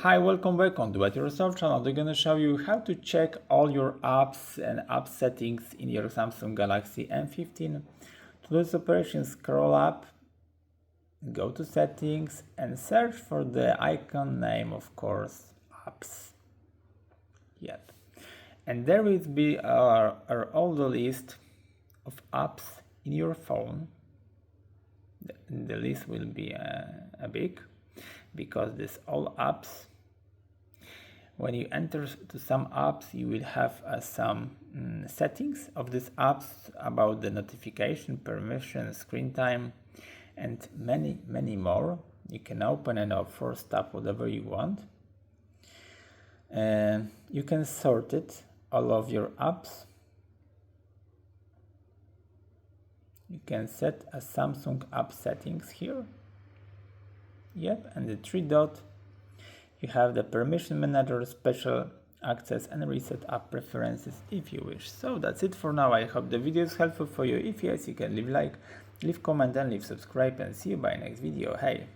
Hi, welcome back on Do It Yourself channel. I'm gonna show you how to check all your apps and app settings in your Samsung Galaxy M15. To do this operation, scroll up, go to settings and search for the icon name, of course, apps. Yep. And there will be all the list of apps in your phone. The list will be a big, because this all apps. When you enter to some apps, you will have some settings of these apps about the notification, permission, screen time, and many more. You can open and of course tap whatever you want. You can sort it, all of your apps. You can set a Samsung app settings here. Yep, and the three dot. You have the permission manager, special access, and reset app preferences if you wish. So that's it for now. I hope the video is helpful for you. If yes, you can leave like, leave comment, and leave subscribe, and see you by next video. Hey!